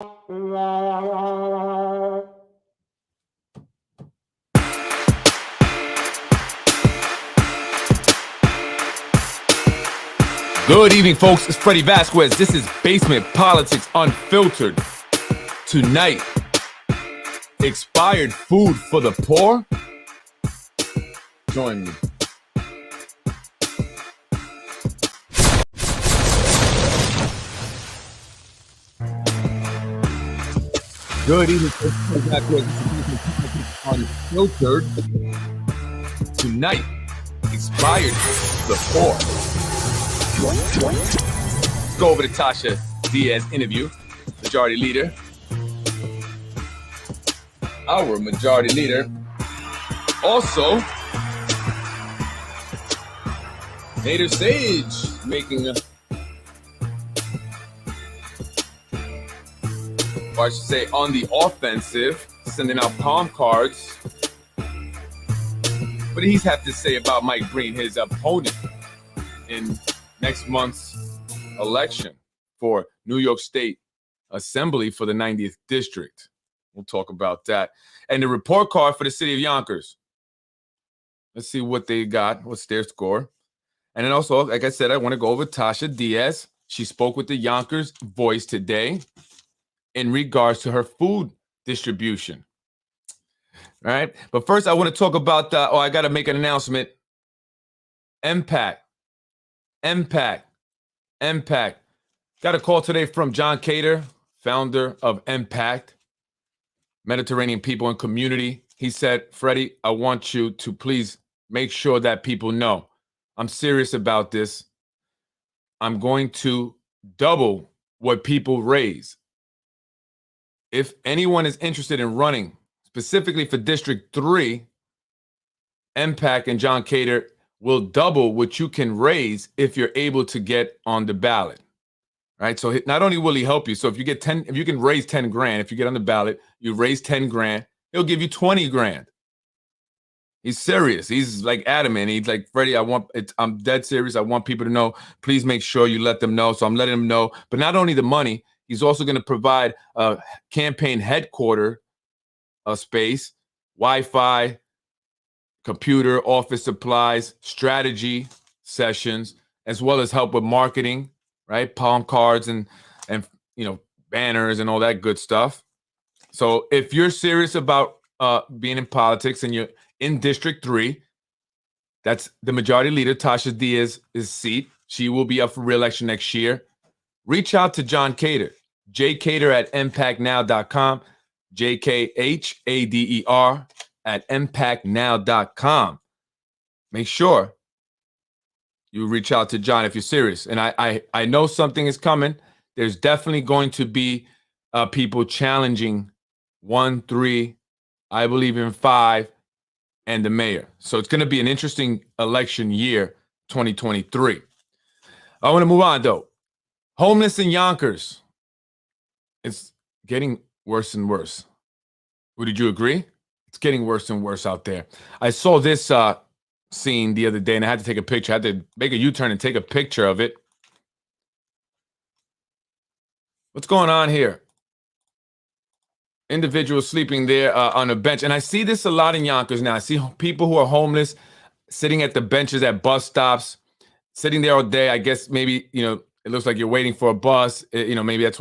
Good evening, folks. It's Freddie Vasquez. This is Basement Politics Unfiltered. Tonight, expired food for the poor? Join me. Good evening, folks. Freddie Vasquez. This is Unfiltered. Tonight, expired food for the poor. Let's go over to Tasha Diaz interview, Majority Leader. Our Majority Leader. Also, Nader Sage making or I should say on the offensive, sending out palm cards. What does he have to say about Mike Green, his opponent in next month's election for New York State Assembly for the 90th District? We'll talk about that. And the report card for the city of Yonkers. Let's see what they got. What's their score? And then also, like I said, I want to go over Tasha Diaz. She spoke with the Yonkers Voice today in regards to her food distribution. All right. But first, I want to talk about I got to make an announcement. Impact. Got a call today from John Cater, founder of Impact, Mediterranean People and Community. He said, Freddie, I want you to please make sure that people know I'm serious about this. I'm going to double what people raise. If anyone is interested in running specifically for District 3, Impact and John Cater will double what you can raise if you're able to get on the ballot. Right? So not only will he help you, so if you can raise 10 grand, if you get on the ballot, you raise 10 grand, he'll give you 20 grand. He's serious. He's like adamant. He's like, Freddie, I'm dead serious. I want people to know. Please make sure you let them know. So I'm letting them know. But not only the money, he's also going to provide a campaign headquarter, a space, Wi-Fi, computer, office supplies, strategy sessions, as well as help with marketing, right? Palm cards and banners and all that good stuff. So if you're serious about being in politics and you're in District 3, that's the Majority Leader, Tasha Diaz's seat. She will be up for re-election next year. Reach out to John Cater, jcater@impactnow.com, JKHADER @impactnow.com. Make sure you reach out to John if you're serious. And I know something is coming. There's definitely going to be people challenging 1, 3, I believe in 5, and the mayor. So it's going to be an interesting election year, 2023. I want to move on, though. Homeless in Yonkers. It's getting worse and worse. Would you agree? It's getting worse and worse out there. I saw this scene the other day, and I had to take a picture. I had to make a U-turn and take a picture of it. What's going on here? Individuals sleeping there on a bench. And I see this a lot in Yonkers now. I see people who are homeless sitting at the benches at bus stops, sitting there all day. I guess maybe, it looks like you're waiting for a bus. Maybe that's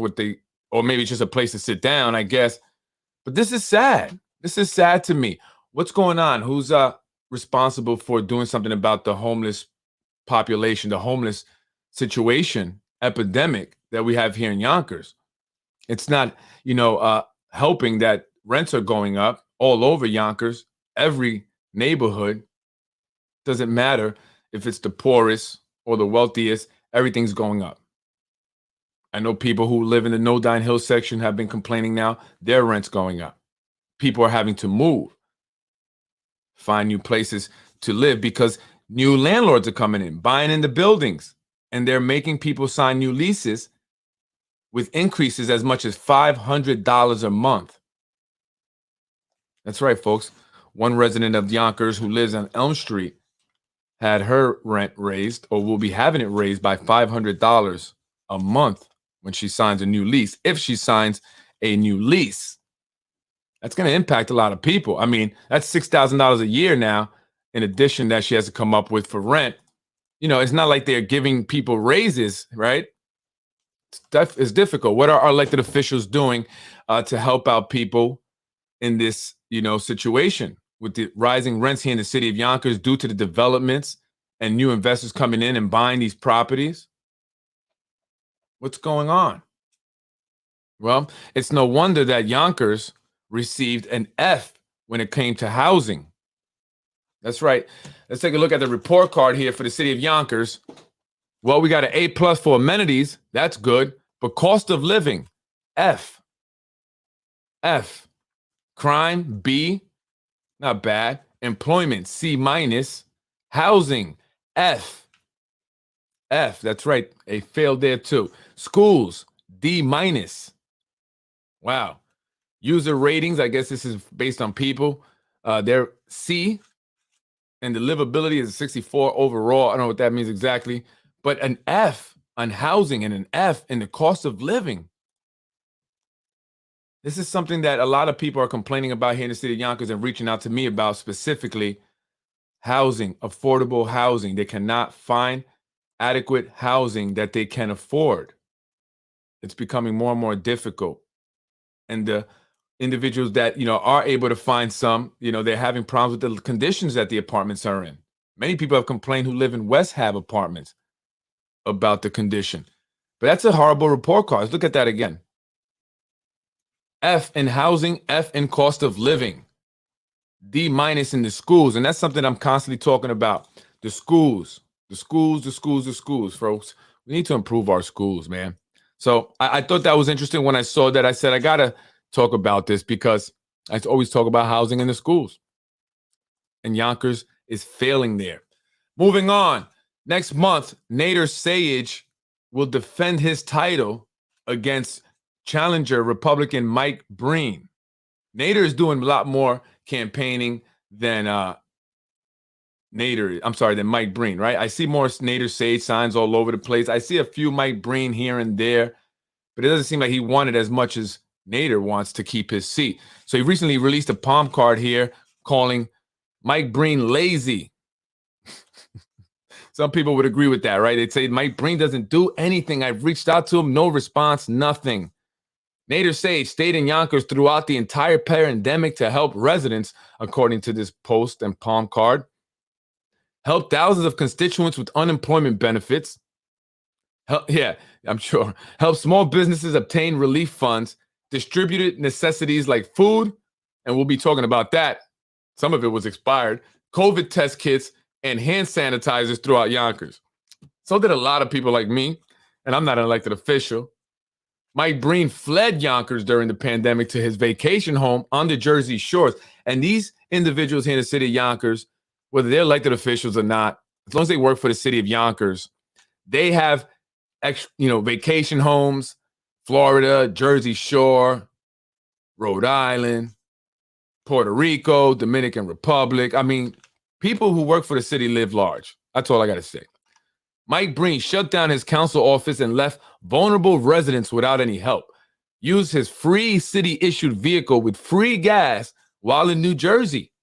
or maybe it's just a place to sit down, I guess. But this is sad. This is sad to me. What's going on? Who's responsible for doing something about the homeless population, the homeless situation, epidemic that we have here in Yonkers? It's not, helping that rents are going up all over Yonkers, every neighborhood. Doesn't matter if it's the poorest or the wealthiest, everything's going up. I know people who live in the No Dine Hill section have been complaining now, their rent's going up. People are having to move, find new places to live because new landlords are coming in, buying in the buildings, and they're making people sign new leases with increases as much as $500 a month. That's right, folks. One resident of Yonkers who lives on Elm Street had her rent raised, or will be having it raised by $500 a month when she signs a new lease, if she signs a new lease. That's going to impact a lot of people. I mean, that's $6,000 a year now, in addition that she has to come up with for rent. You know, it's not like they're giving people raises, right? It's difficult. What are our elected officials doing to help out people in this, situation with the rising rents here in the city of Yonkers due to the developments and new investors coming in and buying these properties? What's going on? Well, it's no wonder that Yonkers received an F when it came to housing. That's right. Let's take a look at the report card here for the city of Yonkers. Well, we got an A plus for amenities. That's good. But cost of living, F. F. Crime, B. Not bad. Employment, C minus. Housing, F. F. That's right. A failed there too. Schools, D minus. Wow. User ratings, I guess this is based on people. They're C. And the livability is 64 overall. I don't know what that means exactly. But an F on housing and an F in the cost of living. This is something that a lot of people are complaining about here in the city of Yonkers and reaching out to me about, specifically housing, affordable housing. They cannot find adequate housing that they can afford. It's becoming more and more difficult. And the individuals that, are able to find some, they're having problems with the conditions that the apartments are in. Many people have complained who live in West Hab apartments about the condition. But that's a horrible report card. Let's look at that again. F in housing, F in cost of living, D minus in the schools. And that's something I'm constantly talking about. The schools, folks. We need to improve our schools, man. So I thought that was interesting when I saw that. I said, I got to talk about this because I always talk about housing in the schools. And Yonkers is failing there. Moving on. Next month, Nader Sayegh will defend his title against challenger Republican Mike Breen. Nader is doing a lot more campaigning than Mike Breen, right? I see more Nader Sayegh signs all over the place. I see a few Mike Breen here and there, but it doesn't seem like he wanted as much as Nader wants to keep his seat. So he recently released a palm card here calling Mike Breen lazy. Some people would agree with that, right? They'd say Mike Breen doesn't do anything. I've reached out to him, no response, nothing. Nader Sayegh stayed in Yonkers throughout the entire pandemic to help residents, according to this post and palm card. Helped thousands of constituents with unemployment benefits. I'm sure. Helped small businesses obtain relief funds, distributed necessities like food, and we'll be talking about that. Some of it was expired. COVID test kits and hand sanitizers throughout Yonkers. So did a lot of people like me, and I'm not an elected official. Mike Breen fled Yonkers during the pandemic to his vacation home on the Jersey Shores. And these individuals here in the city of Yonkers, whether they're elected officials or not, as long as they work for the city of Yonkers, they have vacation homes, Florida, Jersey Shore, Rhode Island, Puerto Rico, Dominican Republic. I mean, people who work for the city live large. That's all I got to say. Mike Breen shut down his council office and left vulnerable residents without any help. Used his free city-issued vehicle with free gas while in New Jersey.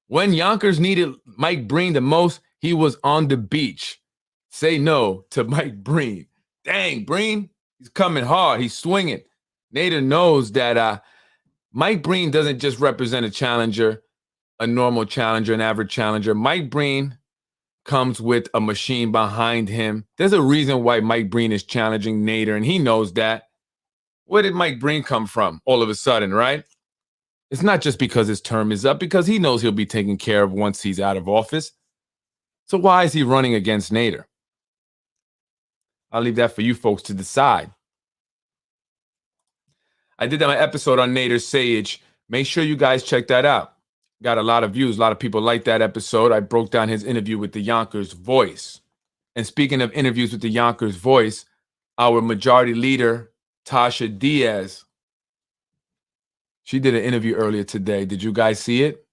When Yonkers needed Mike Breen the most, he was on the beach. Say no to Mike Breen. Dang, Breen, he's coming hard. He's swinging. Nader knows that Mike Breen doesn't just represent a challenger, a normal challenger, an average challenger. Mike Breen comes with a machine behind him. There's a reason why Mike Breen is challenging Nader, and he knows that. Where did Mike Breen come from all of a sudden, right? It's not just because his term is up, because he knows he'll be taken care of once he's out of office. So why is he running against Nader? I'll leave that for you folks to decide. I did my episode on Nader Sayegh. Make sure you guys check that out. Got a lot of views. A lot of people liked that episode. I broke down his interview with the Yonkers Voice. And speaking of interviews with the Yonkers Voice, our majority leader, Tasha Diaz, she did an interview earlier today. Did you guys see it?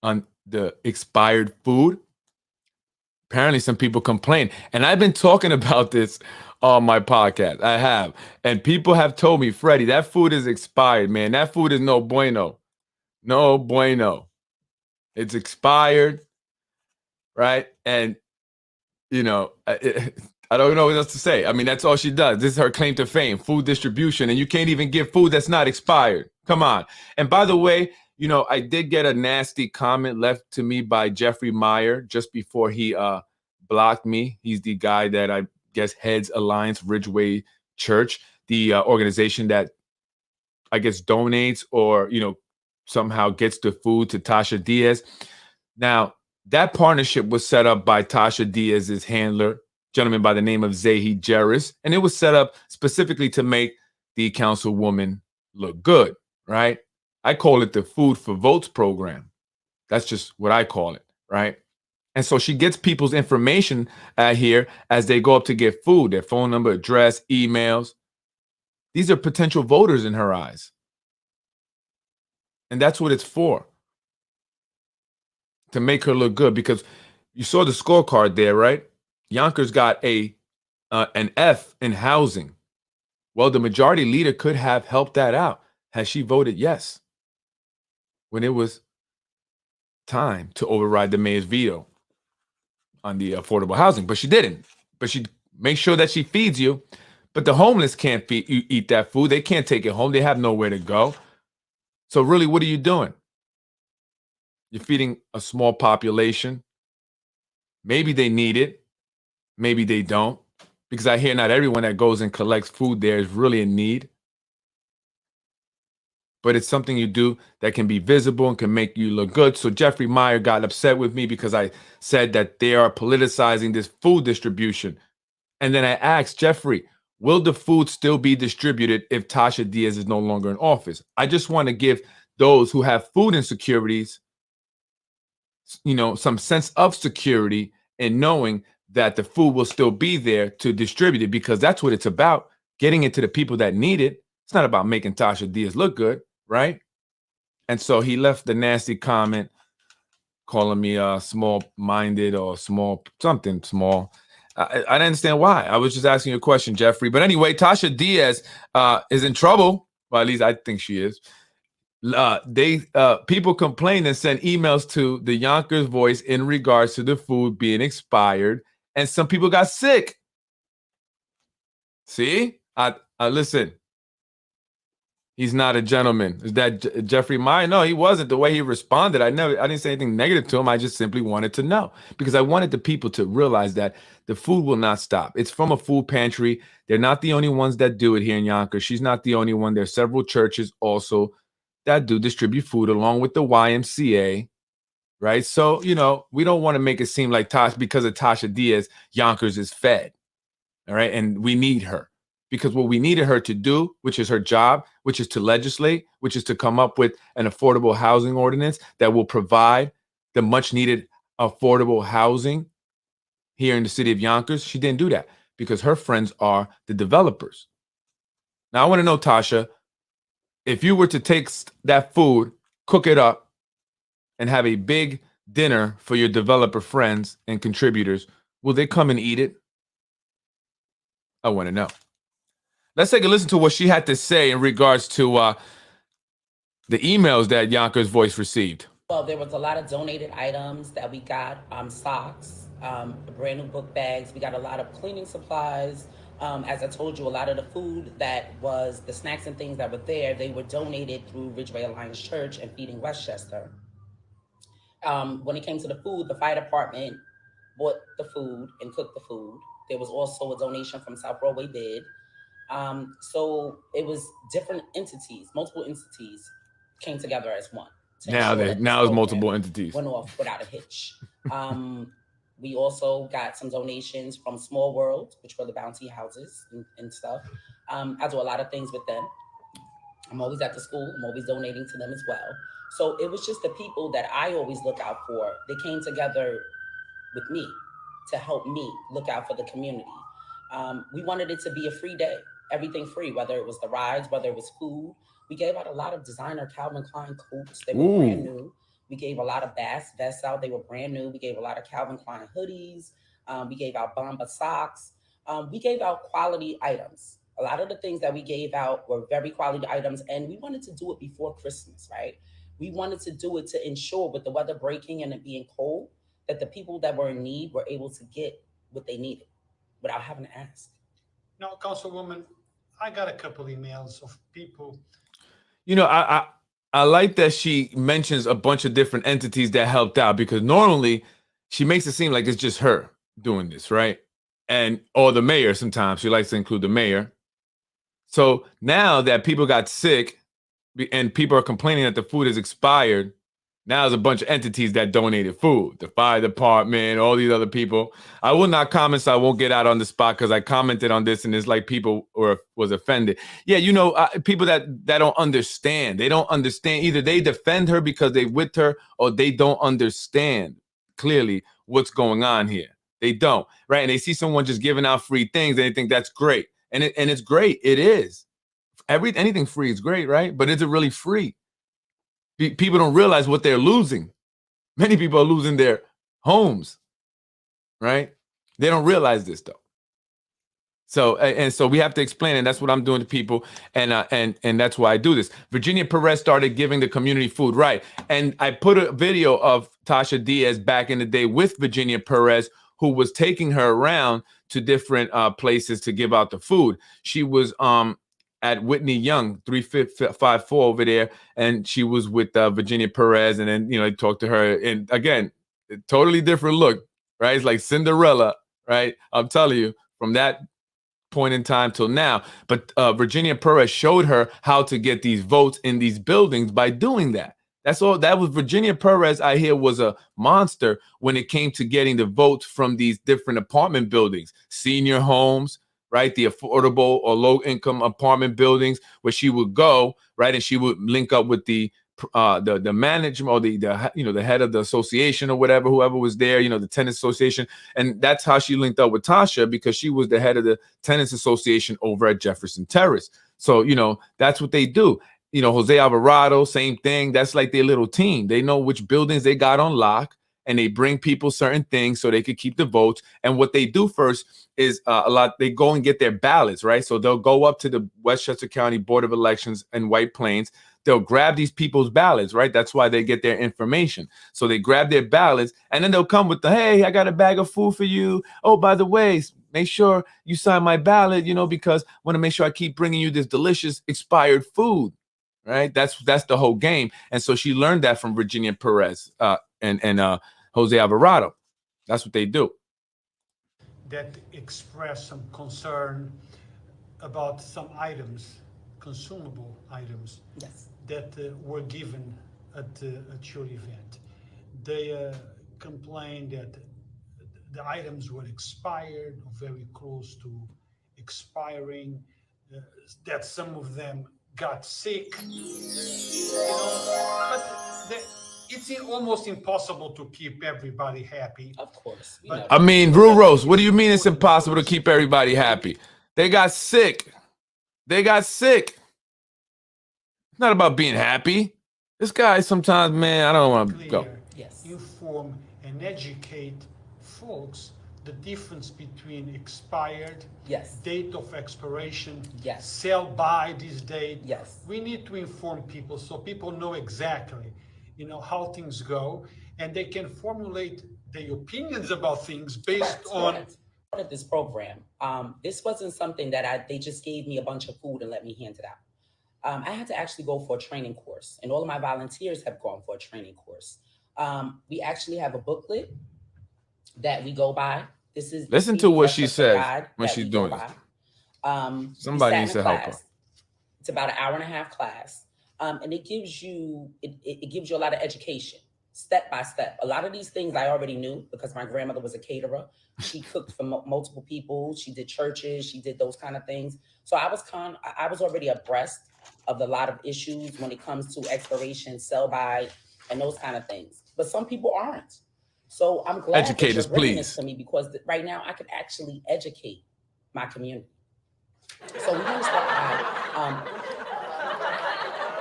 On the expired food? Apparently, some people complain. And I've been talking about this on my podcast. I have. And people have told me, Freddie, that food is expired, man. That food is no bueno. No bueno. It's expired, right? And you know, I don't know what else to say. I mean, that's all she does. This is her claim to fame, food distribution, and you can't even give food that's not expired. Come on. And by the way, you know, I did get a nasty comment left to me by Jeffrey Meyer just before he blocked me. He's the guy that I guess heads Alliance Ridgeway Church, the organization that I guess donates or, you know, somehow gets the food to Tasha Diaz. Now, that partnership was set up by Tasha Diaz's handler, gentleman by the name of Zahi Jerris, and it was set up specifically to make the councilwoman look good, right? I call it the Food for Votes program. That's just what I call it, right? And so she gets people's information here as they go up to get food, their phone number, address, emails. These are potential voters in her eyes. And that's what it's for, to make her look good, because you saw the scorecard there, right? Yonkers got an F in housing. Well, the majority leader could have helped that out had she voted yes when it was time to override the mayor's veto on the affordable housing, but she didn't. But she makes sure that she feeds you. But the homeless can't eat that food. They can't take it home. They have nowhere to go. So really, what are you doing? You're feeding a small population. Maybe they need it. Maybe they don't. Because I hear not everyone that goes and collects food there is really in need. But it's something you do that can be visible and can make you look good. So Jeffrey Meyer got upset with me because I said that they are politicizing this food distribution. And then I asked Jeffrey, will the food still be distributed if Tasha Diaz is no longer in office? I just want to give those who have food insecurities, you know, some sense of security in knowing that the food will still be there to distribute it, because that's what it's about, getting it to the people that need it. It's not about making Tasha Diaz look good, right? And so he left the nasty comment calling me small-minded or something small. I didn't understand why. I was just asking you a question, Jeffrey. But anyway, Tasha Diaz is in trouble. Well, at least I think she is. People complained and sent emails to the Yonkers Voice in regards to the food being expired, and some people got sick. See, I listen. He's not a gentleman. Is that Jeffrey Meyer? No, he wasn't. The way he responded, I didn't say anything negative to him. I just simply wanted to know, because I wanted the people to realize that the food will not stop. It's from a food pantry. They're not the only ones that do it here in Yonkers. She's not the only one. There's several churches also that do distribute food along with the YMCA, right? So, you know, we don't want to make it seem like because of Tasha Diaz, Yonkers is fed, all right? And we need her, because what we needed her to do, which is her job, which is to legislate, which is to come up with an affordable housing ordinance that will provide the much needed affordable housing here in the city of Yonkers. She didn't do that because her friends are the developers. Now, I want to know, Tasha, if you were to take that food, cook it up, and have a big dinner for your developer friends and contributors, will they come and eat it? I want to know. Let's take a listen to what she had to say in regards to the emails that Yonkers Voice received. Well, there was a lot of donated items that we got, socks, brand new book bags. We got a lot of cleaning supplies. As I told you, a lot of the food that was the snacks and things that were there, they were donated through Ridgeway Alliance Church and Feeding Westchester. When it came to the food, the fire department bought the food and cooked the food. There was also a donation from South Broadway Bid. So it was different entities, multiple entities came together as one to ensure that now it's multiple entities went off without a hitch. We also got some donations from Small World, which were the bounty houses and stuff. I do a lot of things with them. I'm always at the school. I'm always donating to them as well. So it was just the people that I always look out for. They came together with me to help me look out for the community. We wanted it to be a free day, everything free, whether it was the rides, whether it was food. We gave out a lot of designer Calvin Klein coats. They were brand new. We gave a lot of Bass vests out. They were brand new. We gave a lot of Calvin Klein hoodies. We gave out Bomba socks. We gave out quality items. A lot of the things that we gave out were very quality items, and we wanted to do it before Christmas, right? We wanted to do it to ensure, with the weather breaking and it being cold, that the people that were in need were able to get what they needed without having to ask. Now, Councilwoman, I got a couple emails of people. You know, I like that she mentions a bunch of different entities that helped out, because normally she makes it seem like it's just her doing this, right? And or the mayor. Sometimes she likes to include the mayor. So now that people got sick and people are complaining that the food is expired, now there's a bunch of entities that donated food. The fire department, all these other people. I will not comment, so I won't get out on the spot, because I commented on this and it's like people was offended. Yeah, you know, people that don't understand. They don't understand. Either they defend her because they with her, or they don't understand clearly what's going on here. They don't, right? And they see someone just giving out free things and they think that's great. And it's great. It is. Anything free is great, right? But is it really free? People don't realize what they're losing. Many people are losing their homes, right? They don't realize this though. So we have to explain, and that's what I'm doing to people, and that's why I do this. Virginia Perez started giving the community food, right? And I put a video of Tasha Diaz back in the day with Virginia Perez, who was taking her around to different places to give out the food. She was at Whitney Young 354 over there, and she was with Virginia Perez, and then I talked to her, and again, totally different look, right? It's like Cinderella, right? I'm telling you, from that point in time till now. But Virginia Perez showed her how to get these votes in these buildings by doing that. That's all. That was Virginia Perez, I hear, was a monster when it came to getting the votes from these different apartment buildings, senior homes, right? The affordable or low income apartment buildings, where she would go, right? And she would link up with the management, or the head of the association or whatever, whoever was there, the tenants association. And that's how she linked up with Tasha, because she was the head of the tenants association over at Jefferson Terrace. So, that's what they do. Jose Alvarado, same thing. That's like their little team. They know which buildings they got on lock, and they bring people certain things so they could keep the votes. And what they do first is they go and get their ballots, right? So they'll go up to the Westchester County Board of Elections in White Plains. They'll grab these people's ballots, right? That's why they get their information. So they grab their ballots, and then they'll come with hey, I got a bag of food for you. Oh, by the way, make sure you sign my ballot, because I want to make sure I keep bringing you this delicious expired food, right? That's the whole game. And so she learned that from Virginia Perez and Jose Alvarado. That's what they do. That express some concern about some items, consumable items, Yes. that were given at your event. They complained that the items were expired or very close to expiring, that some of them got sick, but it's almost impossible to keep everybody happy. Of course. But I mean, Rue Rose, what do you mean it's impossible to keep everybody happy? They got sick. They got sick. It's not about being happy. This guy sometimes, man, I don't want to go. Yes. Inform and educate folks the difference between expired, Yes. date of expiration, Yes. sell by this date. Yes. We need to inform people so people know exactly, how things go, and they can formulate their opinions about things based on. Correct. This program, this wasn't something that they just gave me a bunch of food and let me hand it out. I had to actually go for a training course, and all of my volunteers have gone for a training course. We actually have a booklet that we go by. This is listen to what she says when she's doing it. Somebody needs to help her. It's about an hour and a half class, and it gives you a lot of education, step by step. A lot of these things I already knew because my grandmother was a caterer. She cooked for multiple people. She did churches. She did those kind of things. So I was already abreast of a lot of issues when it comes to expiration, sell by, and those kind of things. But some people aren't. So I'm glad educate that us, you're bringing please. this to me, because right now I could actually educate my community. So we're going to start by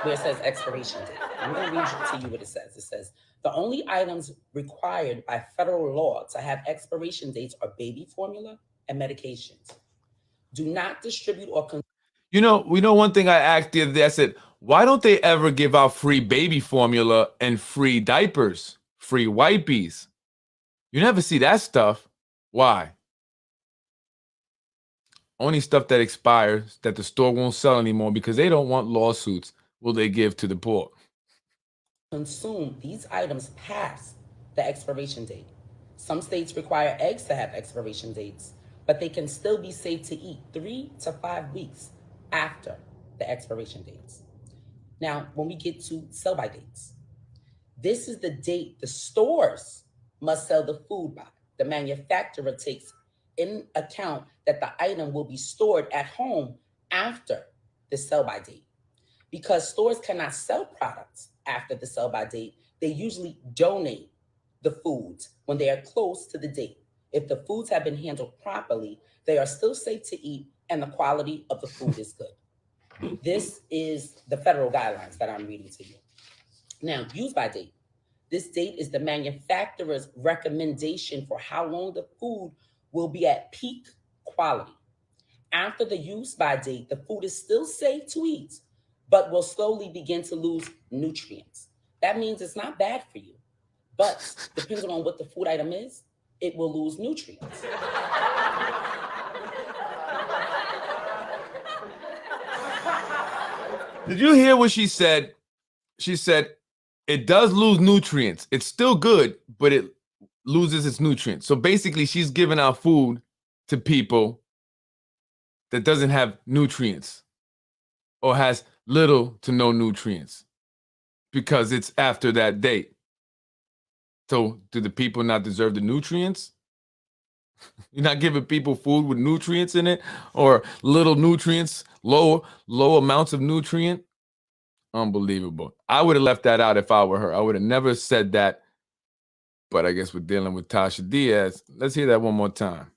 where it says expiration date. I'm going to read to you what it says. It says, The only items required by federal law to have expiration dates are baby formula and medications. Do not distribute or We know one thing I asked the other day, I said, why don't they ever give out free baby formula and free diapers, free wipies? You never see that stuff. Why? Only stuff that expires that the store won't sell anymore because they don't want lawsuits will they give to the poor. consume these items past the expiration date. Some states require eggs to have expiration dates, but they can still be safe to eat 3 to 5 weeks after the expiration dates. Now, when we get to sell by dates, this is the date the stores must sell the food by. The manufacturer takes in account that the item will be stored at home after the sell by date. Because stores cannot sell products after the sell by date, they usually donate the foods when they are close to the date. If the foods have been handled properly, they are still safe to eat and the quality of the food is good. This is the federal guidelines that I'm reading to you. Now, use by date. This date is the manufacturer's recommendation for how long the food will be at peak quality. After the use by date, the food is still safe to eat, but will slowly begin to lose nutrients. That means it's not bad for you, but depending on what the food item is, it will lose nutrients. Did you hear what she said? She said, it does lose nutrients. It's still good, but it loses its nutrients. So basically, she's giving out food to people that doesn't have nutrients or has little to no nutrients because it's after that date. So do the people not deserve the nutrients? You're not giving people food with nutrients in it or little nutrients, low amounts of nutrient. Unbelievable. I would have left that out if I were her. I would have never said that. But I guess we're dealing with Tasha Diaz. Let's hear that one more time.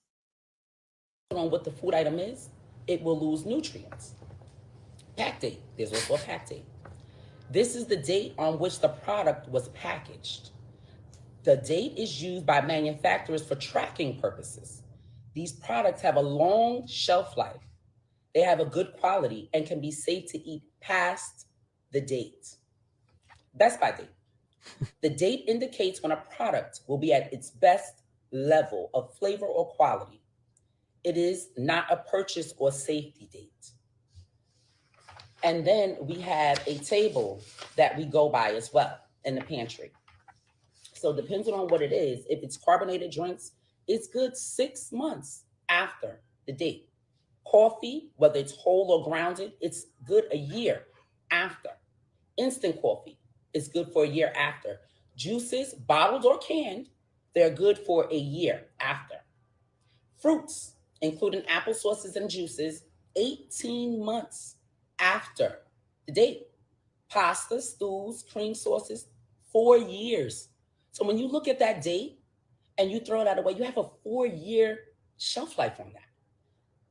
On what the food item is, it will lose nutrients. Pack date. There's also a pack date. This is the date on which the product was packaged. The date is used by manufacturers for tracking purposes. These products have a long shelf life. They have a good quality and can be safe to eat past the date. Best by date. The date indicates when a product will be at its best level of flavor or quality. It is not a purchase or safety date. And then we have a table that we go by as well in the pantry. So depending on what it is, if it's carbonated drinks, it's good 6 months after the date. Coffee, whether it's whole or grounded, it's good a year after. Instant coffee is good for a year after. Juices, bottled or canned, they're good for a year after. Fruits, including apple sauces and juices, 18 months after the date. Pasta, stews, cream sauces, 4 years. So when you look at that date and you throw that away, you have a 4-year shelf life on that.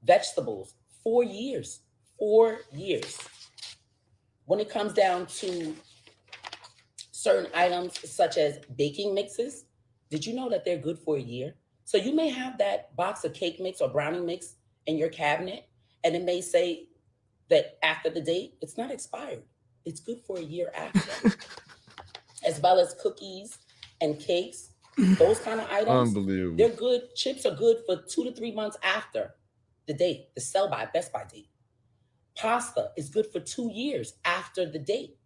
Vegetables, 4 years, 4 years. When it comes down to certain items such as baking mixes, did you know that they're good for a year? So you may have that box of cake mix or brownie mix in your cabinet, and it may say that after the date, it's not expired. It's good for a year after. As well as cookies and cakes, those kind of items, Unbelievable. they're good. Chips are good for 2 to 3 months after the date, the sell by, best by date. Pasta is good for 2 years after the date.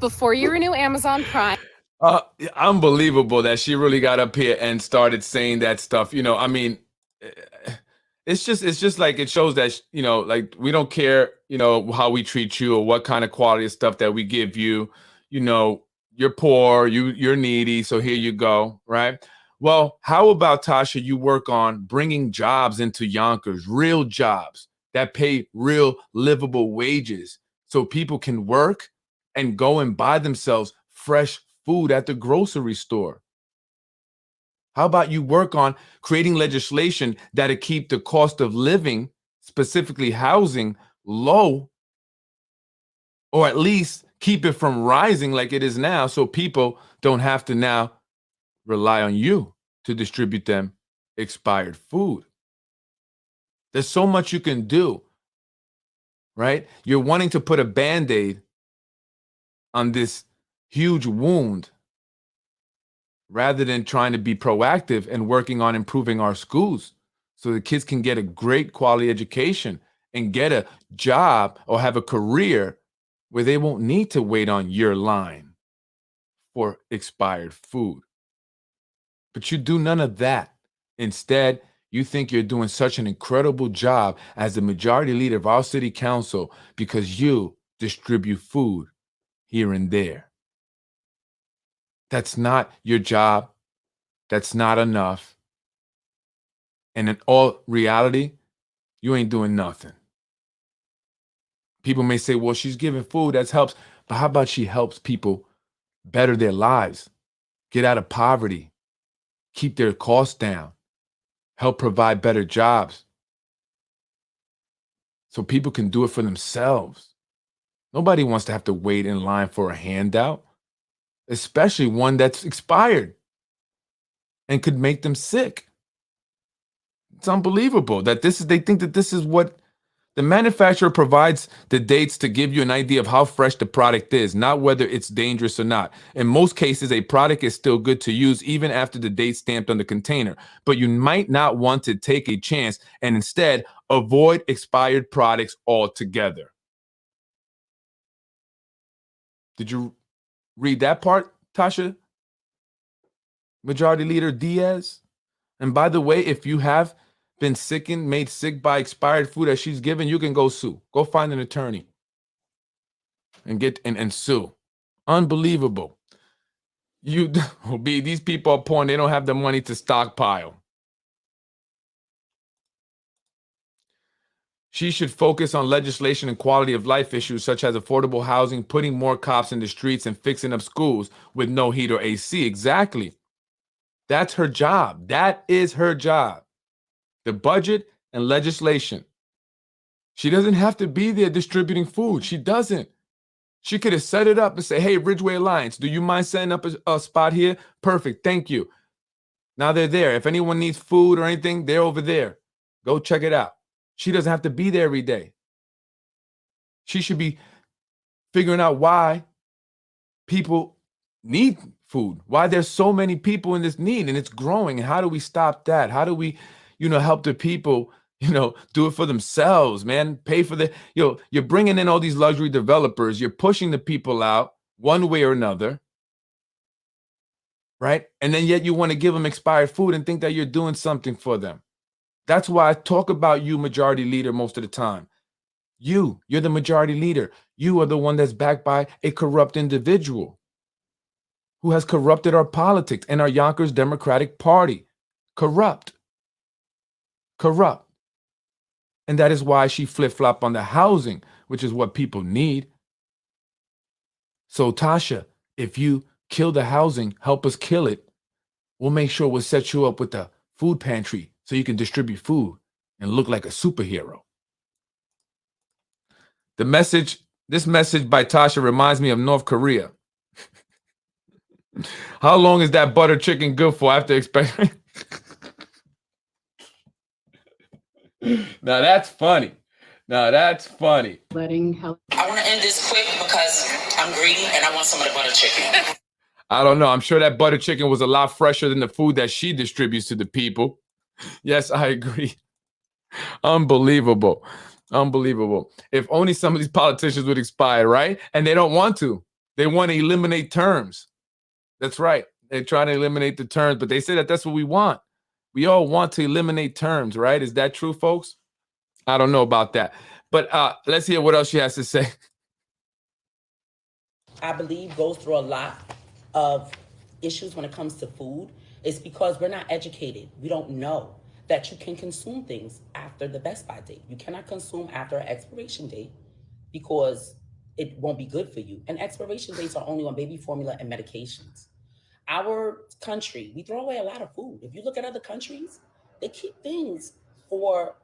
Before you renew Amazon Prime. Unbelievable that she really got up here and started saying that stuff. I mean, it's just like it shows that, like we don't care, how we treat you or what kind of quality of stuff that we give you. You're poor, you're needy, so here you go, right? Well, how about, Tasha, you work on bringing jobs into Yonkers, real jobs that pay real livable wages so people can work and go and buy themselves fresh food at the grocery store? How about you work on creating legislation that'll keep the cost of living, specifically housing, low or at least keep it from rising like it is now, so people don't have to now rely on you to distribute them expired food. There's so much you can do, right? You're wanting to put a band-aid on this huge wound rather than trying to be proactive and working on improving our schools so the kids can get a great quality education and get a job or have a career where they won't need to wait on your line for expired food. But you do none of that. Instead, you think you're doing such an incredible job as the majority leader of our city council because you distribute food here and there. That's not your job. That's not enough. And in all reality, you ain't doing nothing. People may say, well, she's giving food, that helps. But how about she helps people better their lives, get out of poverty, keep their costs down, help provide better jobs so people can do it for themselves. Nobody wants to have to wait in line for a handout, especially one that's expired and could make them sick. It's unbelievable that they think that this is what the manufacturer provides the dates to give you an idea of how fresh the product is, not whether it's dangerous or not. In most cases, a product is still good to use even after the date stamped on the container, but you might not want to take a chance and instead avoid expired products altogether. Did you read that part, Tasha? Majority Leader Diaz? And by the way, if you have been made sick by expired food that she's given, you can go sue. Go find an attorney and get and sue. Unbelievable. These people are poor and they don't have the money to stockpile. She should focus on legislation and quality of life issues such as affordable housing, putting more cops in the streets, and fixing up schools with no heat or AC. Exactly. That's her job. That is her job. The budget and legislation. She doesn't have to be there distributing food. She doesn't. She could have set it up and say, hey, Ridgeway Alliance, do you mind setting up a spot here? Perfect. Thank you. Now they're there. If anyone needs food or anything, they're over there. Go check it out. She doesn't have to be there every day. She should be figuring out why people need food, why there's so many people in this need and it's growing. And how do we stop that? How do we, help the people, do it for themselves, man? Pay for you're bringing in all these luxury developers. You're pushing the people out one way or another. Right? And then yet you want to give them expired food and think that you're doing something for them. That's why I talk about you, majority leader, most of the time. You're the majority leader. You are the one that's backed by a corrupt individual who has corrupted our politics and our Yonkers Democratic Party. Corrupt. And that is why she flip-flopped on the housing, which is what people need. So Tasha, if you kill the housing, help us kill it, we'll make sure we'll set you up with a food pantry so you can distribute food and look like a superhero. This message by Tasha reminds me of North Korea. How long is that butter chicken good for after expiring? Now that's funny. I want to end this quick because I'm greedy and I want some of the butter chicken. I don't know. I'm sure that butter chicken was a lot fresher than the food that she distributes to the people. Yes, I agree. Unbelievable. If only some of these politicians would expire, right? And they don't want to. They want to eliminate terms. That's right. They try to eliminate the terms, but they say that that's what we want. We all want to eliminate terms, right? Is that true, folks? I don't know about that. But let's hear what else she has to say. I believe goes through a lot of issues when it comes to food. It's because we're not educated. We don't know that you can consume things after the best by date. You cannot consume after an expiration date because it won't be good for you. And expiration dates are only on baby formula and medications. Our country, we throw away a lot of food. If you look at other countries, they keep things for,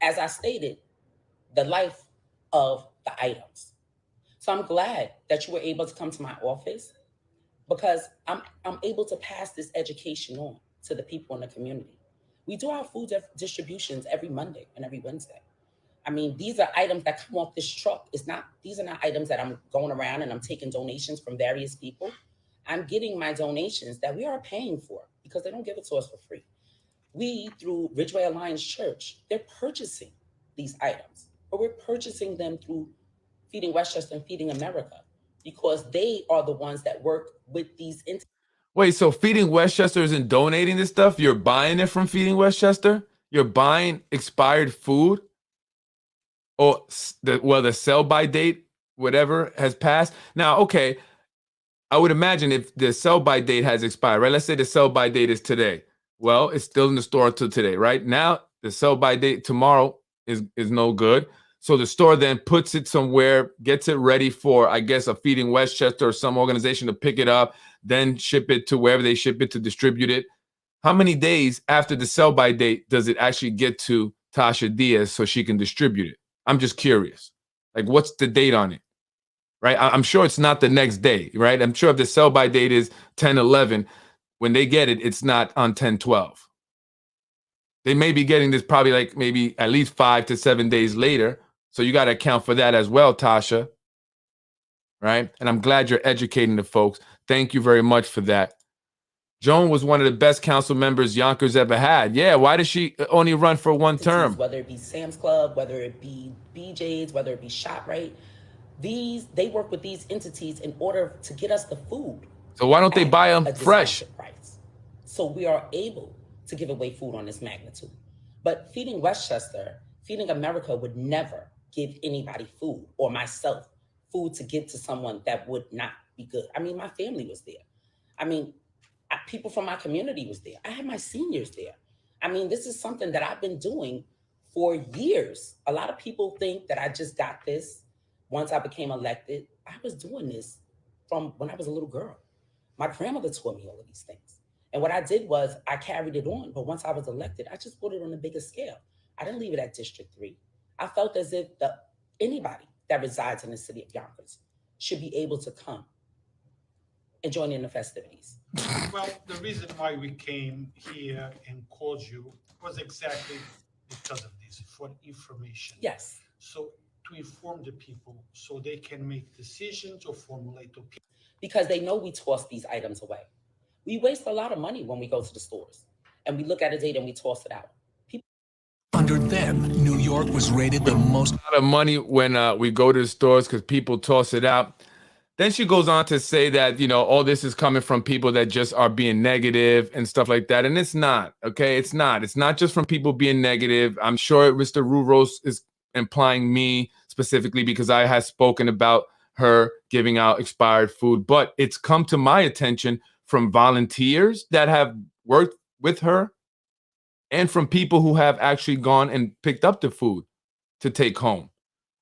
as I stated, the life of the items. So I'm glad that you were able to come to my office because I'm able to pass this education on to the people in the community. We do our food distributions every Monday and every Wednesday. I mean, these are items that come off this truck. These are not items that I'm going around and I'm taking donations from various people. I'm getting my donations that we are paying for because they don't give it to us for free. We, through Ridgeway Alliance Church, they're purchasing these items, but we're purchasing them through Feeding Westchester and Feeding America because they are the ones that work with these entities. Wait, so Feeding Westchester isn't donating this stuff? You're buying it from Feeding Westchester? You're buying expired food? Or the sell by date, whatever, has passed? Now, okay, I would imagine if the sell by date has expired, right? Let's say the sell by date is today. Well, it's still in the store until today, right? Now the sell by date tomorrow is no good. So the store then puts it somewhere, gets it ready for, I guess, a Feeding Westchester or some organization to pick it up, then ship it to wherever they ship it to distribute it. How many days after the sell by date does it actually get to Tasha Diaz so she can distribute it? I'm just curious. Like, what's the date on it? Right? I'm sure it's not the next day, right? I'm sure if the sell by date is 10/11, when they get it, it's not on 10/12. They may be getting this probably like maybe at least 5 to 7 days later. So you got to account for that as well, Tasha. Right? And I'm glad you're educating the folks. Thank you very much for that. Joan was one of the best council members Yonkers ever had. Yeah, why does she only run for one term? Whether it be Sam's Club, whether it be BJ's, whether it be ShopRite, they work with these entities in order to get us the food. So why don't they buy them fresh? Price. So we are able to give away food on this magnitude. But Feeding Westchester, Feeding America would never give anybody food or myself food to give to someone that would not be good. I mean, my family was there. I mean, people from my community was there. I had my seniors there. I mean, this is something that I've been doing for years. A lot of people think that I just got this once I became elected. I was doing this from when I was a little girl. My grandmother taught me all of these things. And what I did was I carried it on. But once I was elected, I just put it on a bigger scale. I didn't leave it at District 3. I felt as if anybody that resides in the city of Yonkers should be able to come and join in the festivities. Well, the reason why we came here and called you was exactly because of this, for information. Yes. So to inform the people so they can make decisions or formulate opinions. Because they know we toss these items away. We waste a lot of money when we go to the stores and we look at a date and we toss it out. Under them, New York was rated the most. A lot of money when we go to the stores because people toss it out. Then she goes on to say that, all this is coming from people that just are being negative and stuff like that. And it's not, okay? It's not. It's not just from people being negative. I'm sure Mr. Ruros is implying me specifically because I have spoken about her giving out expired food. But it's come to my attention from volunteers that have worked with her and from people who have actually gone and picked up the food to take home.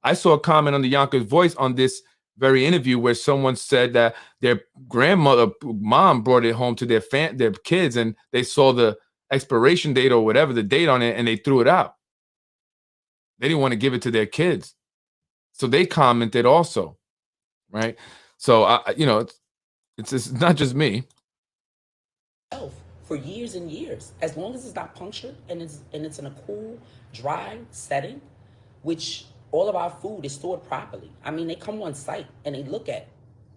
I saw a comment on the Yonkers Voice on this very interview where someone said that their mom brought it home to their kids and they saw the expiration date or whatever the date on it and they threw it out. They didn't want to give it to their kids. So they commented also, right? So, it's not just me. For years and years, as long as it's not punctured and it's in a cool, dry setting, which all of our food is stored properly. I mean, they come on site and they look at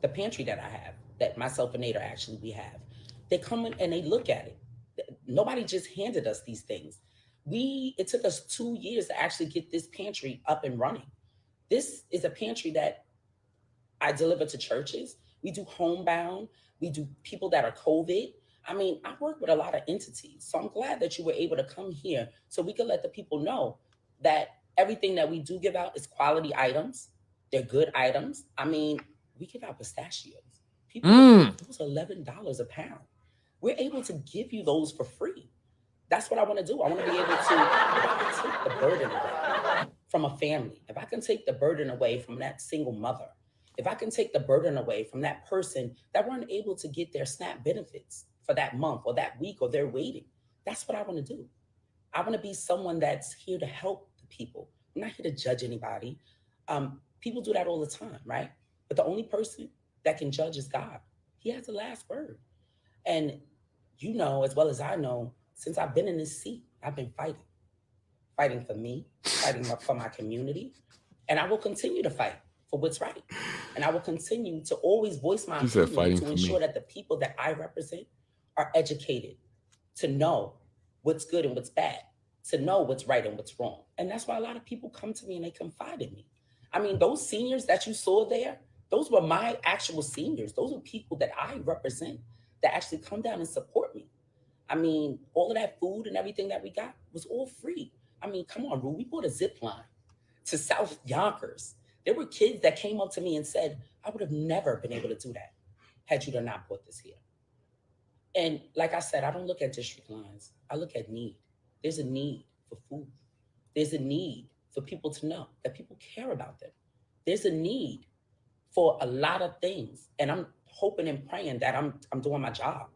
the pantry that I have, that myself and Nader we have. They come in and they look at it. Nobody just handed us these things. It took us 2 years to actually get this pantry up and running. This is a pantry that I deliver to churches. We do homebound. We do people that are COVID. I mean, I work with a lot of entities. So I'm glad that you were able to come here so we could let the people know that everything that we do give out is quality items. They're good items. I mean, we give out pistachios. People, those are $11 a pound. We're able to give you those for free. That's what I want to do. I want to be able to, if I can take the burden away from a family, if I can take the burden away from that single mother, if I can take the burden away from that person that weren't able to get their SNAP benefits for that month or that week or they're waiting, that's what I want to do. I want to be someone that's here to help the people. I'm not here to judge anybody. People do that all the time, right? But the only person that can judge is God. He has the last word. And you know, as well as I know, since I've been in this seat, I've been fighting for me, for my community, and I will continue to fight for what's right. And I will continue to always voice my opinion to ensure that the people that I represent are educated to know what's good and what's bad, to know what's right and what's wrong. And that's why a lot of people come to me and they confide in me. I mean, those seniors that you saw there, those were my actual seniors. Those are people that I represent that actually come down and support me. I mean, all of that food and everything that we got was all free. I mean, come on, Rue. We bought a zip line to South Yonkers. There were kids that came up to me and said, I would have never been able to do that had you not bought this here. And like I said, I don't look at district lines. I look at need. There's a need for food. There's a need for people to know that people care about them. There's a need for a lot of things. And I'm hoping and praying that I'm doing my job,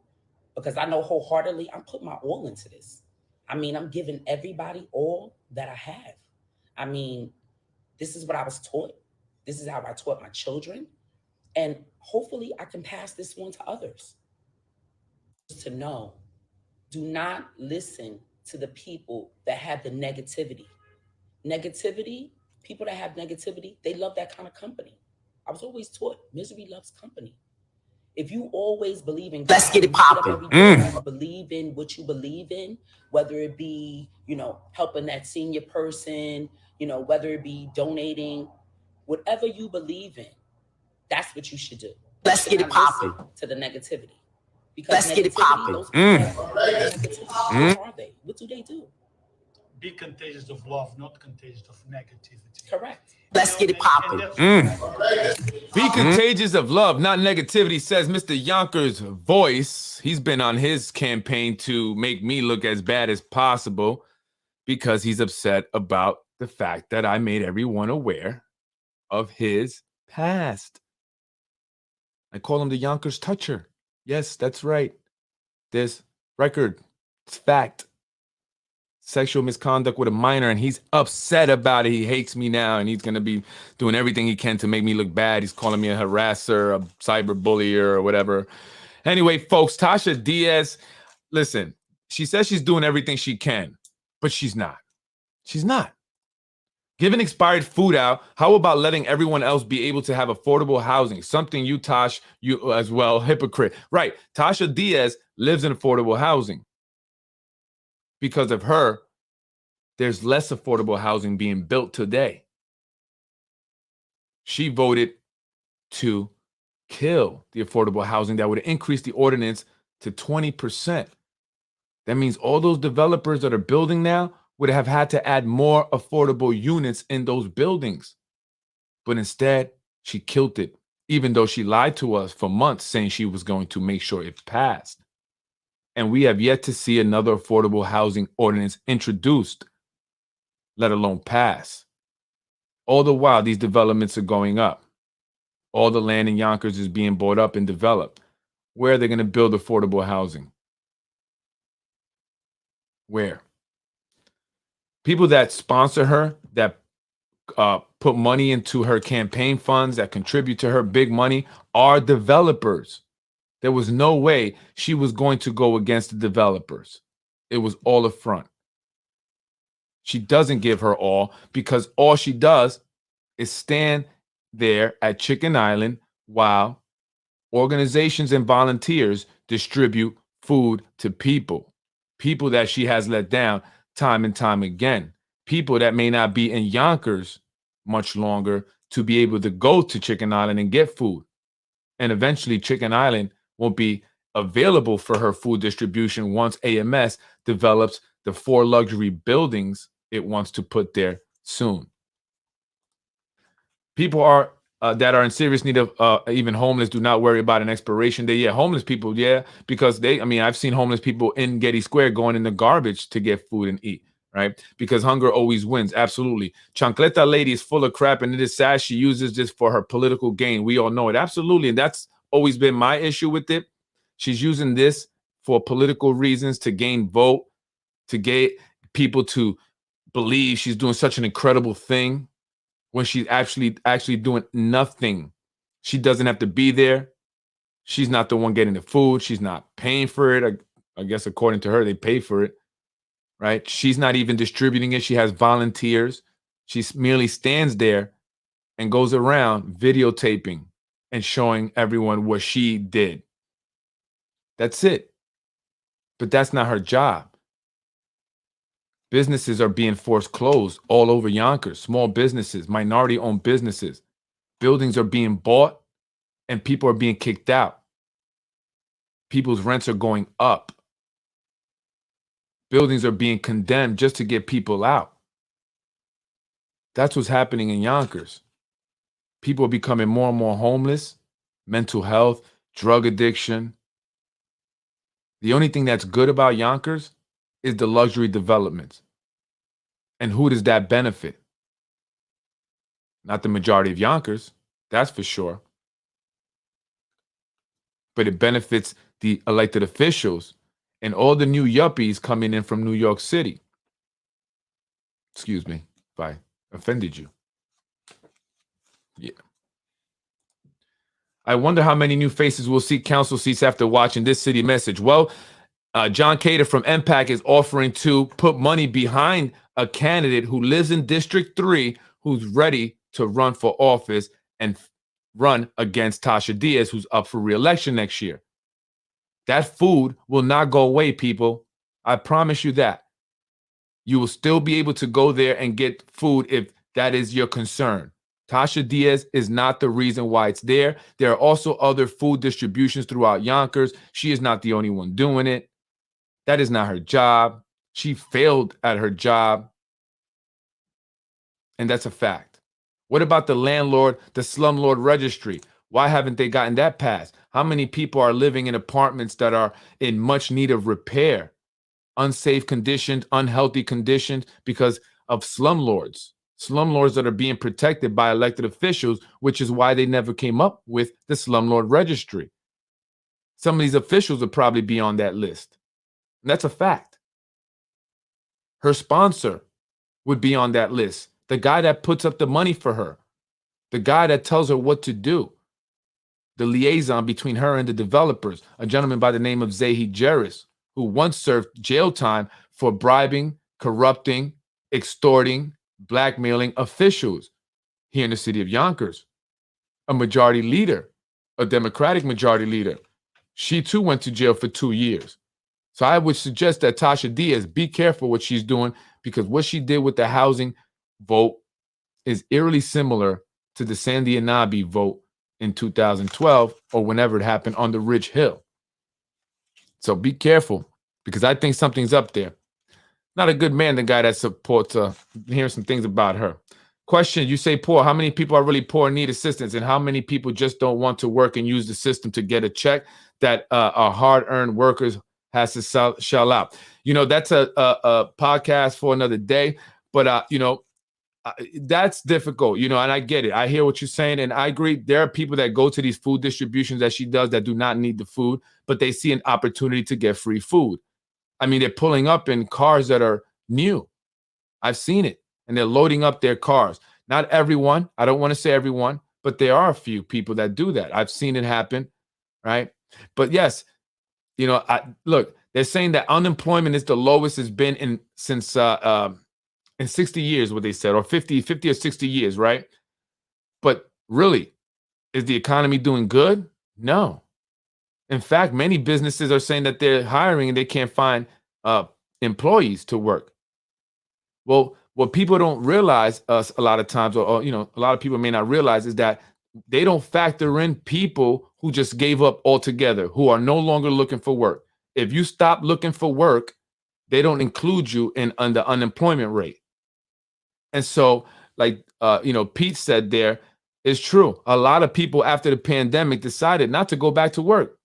because I know wholeheartedly I'm putting my all into this. I mean, I'm giving everybody all that I have. I mean, this is what I was taught. This is how I taught my children. And hopefully I can pass this on to others. To know, do not listen to the people that have the negativity. People that have negativity, they love that kind of company. I was always taught misery loves company. If you always believe in God, let's get it popping. Believe in what you believe in, whether it be, helping that senior person, whether it be donating, whatever you believe in, that's what you should do. Let's get it popping. To the negativity. Because let's get it popping. What are they? What do they do? Be contagious of love, not contagious of negativity. Correct. Let's get it popping. Be contagious of love, not negativity, says Mr. Yonkers' voice. He's been on his campaign to make me look as bad as possible because he's upset about the fact that I made everyone aware of his past. I call him the Yonkers toucher. Yes, that's right. This record, it's fact. Sexual misconduct with a minor, and he's upset about it. He hates me now, and he's going to be doing everything he can to make me look bad. He's calling me a harasser, a cyber bullier, or whatever. Anyway, folks, Tasha Diaz, listen, she says she's doing everything she can, but she's not. She's not. Giving expired food out, how about letting everyone else be able to have affordable housing? Something you, Tosh, you as well, hypocrite. Right, Tasha Diaz lives in affordable housing. Because of her, there's less affordable housing being built today. She voted to kill the affordable housing that would increase the ordinance to 20%. That means all those developers that are building now would have had to add more affordable units in those buildings. But instead, she killed it, even though she lied to us for months saying she was going to make sure it passed. And we have yet to see another affordable housing ordinance introduced, let alone pass. All the while, these developments are going up. All the land in Yonkers is being bought up and developed. Where are they going to build affordable housing? Where? People that sponsor her, that put money into her campaign funds, that contribute to her big money, are developers. There was no way she was going to go against the developers. It was all a front. She doesn't give her all, because all she does is stand there at Chicken Island while organizations and volunteers distribute food to people that she has let down time and time again, people that may not be in Yonkers much longer to be able to go to Chicken Island and get food. And eventually Chicken Island won't be available for her food distribution once AMS develops the 4 luxury buildings it wants to put there soon. People are that are in serious need of even homeless do not worry about an expiration date. Yeah, homeless people, yeah, because I've seen homeless people in Getty Square going in the garbage to get food and eat, right? Because hunger always wins, absolutely. Chancleta lady is full of crap, and it is sad she uses this for her political gain. We all know it, absolutely, and that's always been my issue with it. She's using this for political reasons, to gain vote, to get people to believe she's doing such an incredible thing, when she's actually doing nothing She doesn't have to be there. She's not the one getting the food. She's not paying for it. I guess according to her, they pay for it, right? She's not even distributing it. She has volunteers. She merely stands there and goes around videotaping and showing everyone what she did. That's it. But that's not her job. Businesses are being forced closed all over Yonkers. Small businesses, minority-owned businesses. Buildings are being bought and people are being kicked out. People's rents are going up. Buildings are being condemned just to get people out. That's what's happening in Yonkers. People are becoming more and more homeless, mental health, drug addiction. The only thing that's good about Yonkers is the luxury developments. And who does that benefit? Not the majority of Yonkers, that's for sure. But it benefits the elected officials and all the new yuppies coming in from New York City. Excuse me if I offended you. Yeah. I wonder how many new faces will seek council seats after watching this city message. Well, John Cater from MPAC is offering to put money behind a candidate who lives in District 3 who's ready to run for office and run against Tasha Diaz, who's up for re-election next year. That food will not go away, people. I promise you that. You will still be able to go there and get food if that is your concern. Tasha Diaz is not the reason why it's there. There are also other food distributions throughout Yonkers. She is not the only one doing it. That is not her job. She failed at her job. And that's a fact. What about the landlord, the slumlord registry? Why haven't they gotten that passed? How many people are living in apartments that are in much need of repair, unsafe conditions, unhealthy conditions because of slumlords? Slumlords that are being protected by elected officials, which is why they never came up with the slumlord registry. Some of these officials would probably be on that list. And that's a fact. Her sponsor would be on that list. The guy that puts up the money for her. The guy that tells her what to do. The liaison between her and the developers, a gentleman by the name of Zahid Jarris, who once served jail time for bribing, corrupting, extorting, blackmailing officials here in the city of Yonkers. A majority leader, a Democratic majority leader. She too went to jail for 2 years. So I would suggest that Tasha Diaz be careful what she's doing, because what she did with the housing vote is eerily similar to the Sandy Anabi vote in 2012 or whenever it happened on the Ridge Hill. So be careful, because I think something's up there. Not a good man, the guy that supports hearing some things about her. Question, you say poor. How many people are really poor and need assistance? And how many people just don't want to work and use the system to get a check that are hard-earned workers has to shell out? You know, that's a podcast for another day. But, that's difficult, and I get it. I hear what you're saying, and I agree. There are people that go to these food distributions that she does that do not need the food, but they see an opportunity to get free food. I mean, they're pulling up in cars that are new. I've seen it, and they're loading up their cars. Not everyone. I don't want to say everyone, but there are a few people that do that. I've seen it happen, right? But yes, look, they're saying that unemployment is the lowest it's been since 60 years, what they said, or 50 or 60 years, right? But really, is the economy doing good? No. In fact, many businesses are saying that they're hiring and they can't find employees to work. Well, what people don't realize a lot of times, or a lot of people may not realize, is that they don't factor in people who just gave up altogether, who are no longer looking for work. If you stop looking for work, they don't include you in the unemployment rate. And so, like, Pete said there, it's true. A lot of people after the pandemic decided not to go back to work.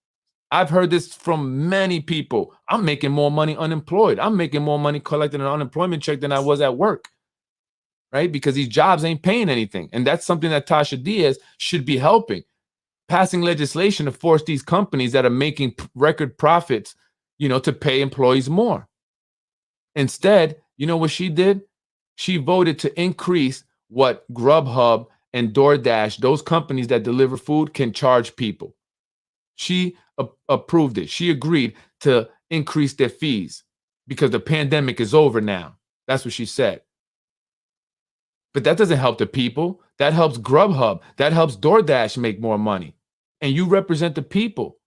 I've heard this from many people. I'm making more money unemployed. I'm making more money collecting an unemployment check than I was at work, right? Because these jobs ain't paying anything. And that's something that Tasha Diaz should be helping. Passing legislation to force these companies that are making record profits, to pay employees more. Instead, you know what she did? She voted to increase what Grubhub and DoorDash, those companies that deliver food, can charge people. She approved it. She agreed to increase their fees because the pandemic is over now. That's what she said. But that doesn't help the people. That helps Grubhub. That helps DoorDash make more money. And you represent the people.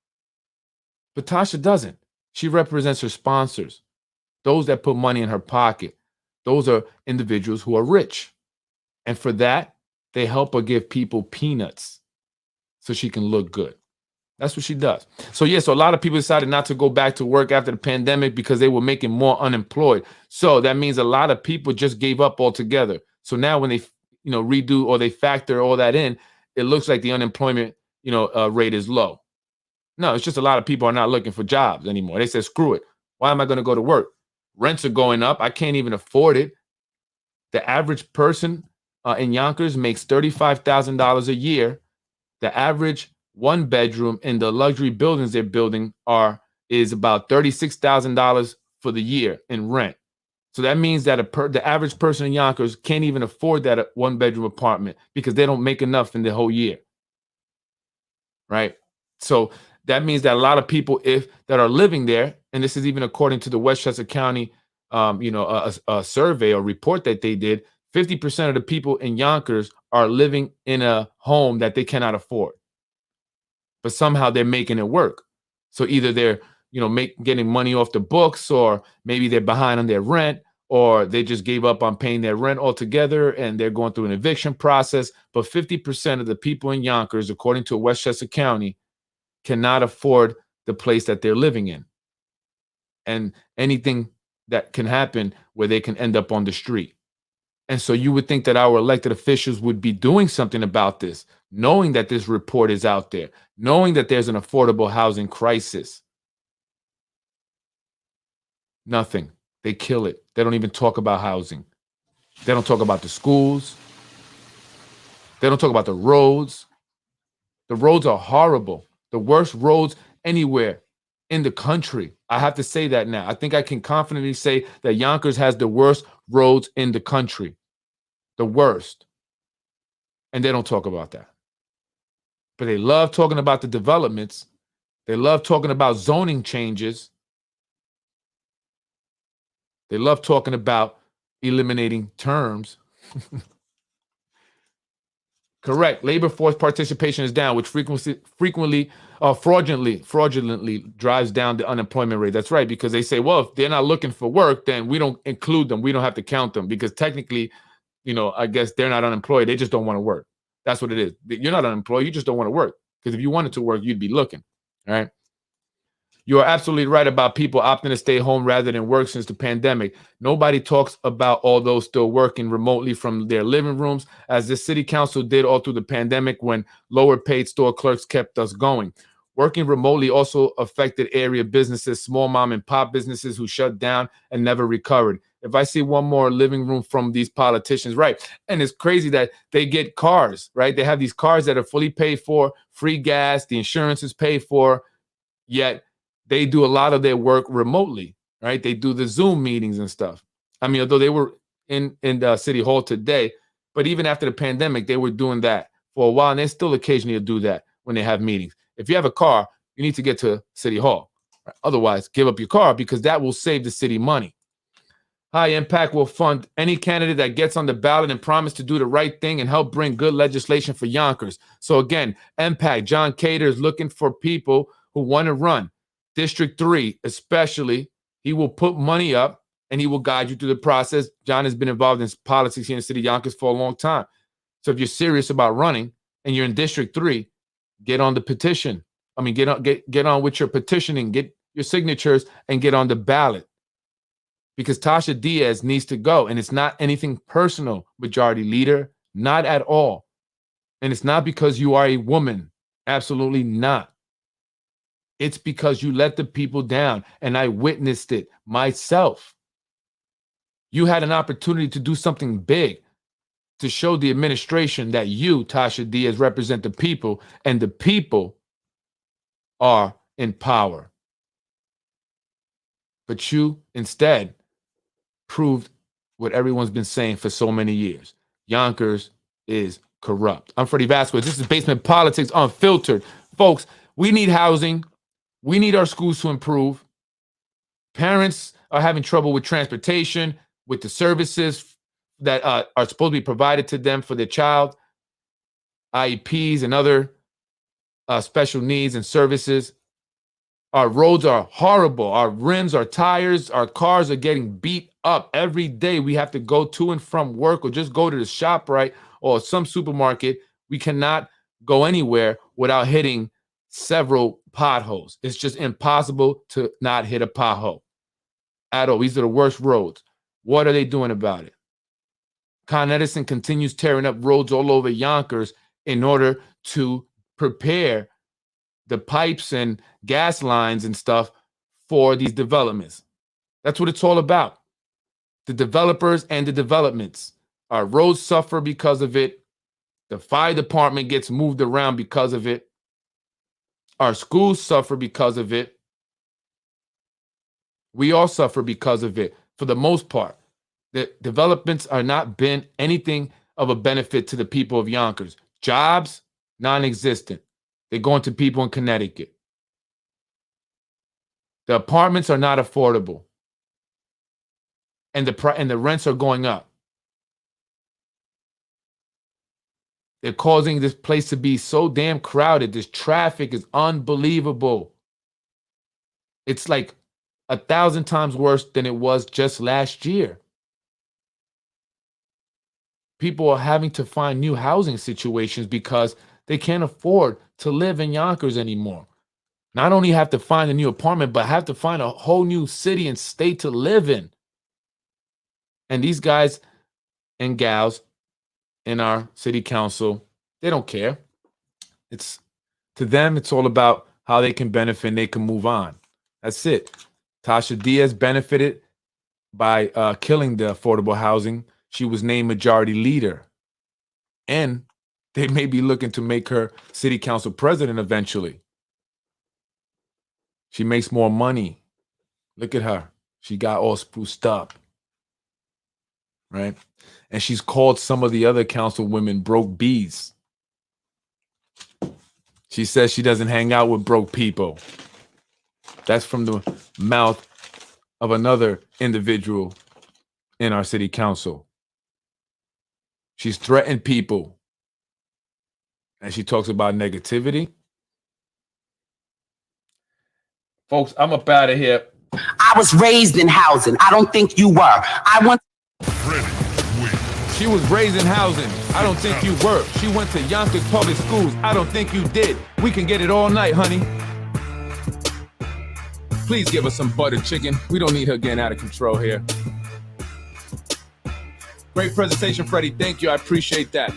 But Tasha doesn't. She represents her sponsors, those that put money in her pocket. Those are individuals who are rich. And for that, they help her give people peanuts so she can look good. That's what she does. So a lot of people decided not to go back to work after the pandemic because they were making more unemployed. So that means a lot of people just gave up altogether. So now when they, redo or they factor all that in, it looks like the unemployment, rate is low. No, it's just a lot of people are not looking for jobs anymore. They said, screw it. Why am I going to go to work? Rents are going up. I can't even afford it. The average person in Yonkers makes $35,000 a year. The average one bedroom in the luxury buildings they're building is about $36,000 for the year in rent. So that means that the average person in Yonkers can't even afford that one bedroom apartment because they don't make enough in the whole year. Right? So that means that a lot of people that are living there, and this is even according to the Westchester County a survey or report that they did, 50% of the people in Yonkers are living in a home that they cannot afford. But somehow they're making it work. So either they're, getting money off the books, or maybe they're behind on their rent, or they just gave up on paying their rent altogether and they're going through an eviction process. But 50% of the people in Yonkers, according to Westchester County, cannot afford the place that they're living in. And anything that can happen where they can end up on the street. And so you would think that our elected officials would be doing something about this, knowing that this report is out there, knowing that there's an affordable housing crisis. Nothing. They kill it. They don't even talk about housing. They don't talk about the schools. They don't talk about the roads. The roads are horrible. The worst roads anywhere in the country. I have to say that now. I think I can confidently say that Yonkers has the worst roads in the country. The worst. And they don't talk about that. But they love talking about the developments. They love talking about zoning changes. They love talking about eliminating terms. Correct. Labor force participation is down, which frequently fraudulently drives down the unemployment rate. That's right, because they say, well, if they're not looking for work, then we don't include them. We don't have to count them because technically, I guess they're not unemployed. They just don't want to work. That's what it is. You're not unemployed. You just don't want to work, because if you wanted to work, you'd be looking. All right. You are absolutely right about people opting to stay home rather than work since the pandemic. Nobody talks about all those still working remotely from their living rooms, as the city council did all through the pandemic when lower paid store clerks kept us going. Working remotely also affected area businesses, small mom and pop businesses who shut down and never recovered. If I see one more living room from these politicians, right? And it's crazy that they get cars, right? They have these cars that are fully paid for, free gas, the insurance is paid for, yet they do a lot of their work remotely, right? They do the Zoom meetings and stuff. I mean, although they were in the City Hall today, but even after the pandemic, they were doing that for a while, and they still occasionally do that when they have meetings. If you have a car, you need to get to City Hall. Right? Otherwise, give up your car, because that will save the city money. High Impact will fund any candidate that gets on the ballot and promise to do the right thing and help bring good legislation for Yonkers. So again, Impact, John Cater is looking for people who want to run. District 3, especially, he will put money up and he will guide you through the process. John has been involved in politics here in the city of Yonkers for a long time. So if you're serious about running and you're in District 3, get on the petition. I mean, get on with your petitioning, get your signatures, and get on the ballot. Because Tasha Diaz needs to go. And it's not anything personal, Majority Leader. Not at all. And it's not because you are a woman. Absolutely not. It's because you let the people down. And I witnessed it myself. You had an opportunity to do something big, to show the administration that you, Tasha Diaz, represent the people, and the people are in power. But you instead proved what everyone's been saying for so many years. Yonkers is corrupt. I'm Freddie Vasquez. This is Basement Politics Unfiltered. Folks, we need housing. We need our schools to improve. Parents are having trouble with transportation, with the services that are supposed to be provided to them for their child, IEPs and other special needs and services. Our roads are horrible. Our rims, our tires, our cars are getting beat up every day. We have to go to and from work or just go to the shop, right? Or some supermarket. We cannot go anywhere without hitting several potholes. It's just impossible to not hit a pothole at all. These are the worst roads. What are they doing about it? Con Edison continues tearing up roads all over Yonkers in order to prepare the pipes and gas lines and stuff for these developments. That's what it's all about. The developers and the developments. Our roads suffer because of it. The fire department gets moved around because of it. Our schools suffer because of it. We all suffer because of it, for the most part. The developments are not been anything of a benefit to the people of Yonkers. Jobs, non-existent. They're going to people in Connecticut. The apartments are not affordable. And the rents are going up. They're causing this place to be so damn crowded. This traffic is unbelievable. It's like 1,000 times worse than it was just last year. People are having to find new housing situations because they can't afford to live in Yonkers anymore. Not only have to find a new apartment, but have to find a whole new city and state to live in. And these guys and gals in our city council, they don't care. To them, it's all about how they can benefit and they can move on. That's it. Tasha Diaz benefited by killing the affordable housing. She was named majority leader. And they may be looking to make her city council president eventually. She makes more money. Look at her. She got all spruced up. Right? And she's called some of the other council women broke bees. She says she doesn't hang out with broke people. That's from the mouth of another individual in our city council. She's threatened people. And she talks about negativity. Folks, I'm up out of here. I was raised in housing. I don't think you were. She was raised in housing. I don't think you were. She went to Yonkers public schools. I don't think you did. We can get it all night, honey. Please give us some buttered chicken. We don't need her getting out of control here. Great presentation, Freddie. Thank you. I appreciate that.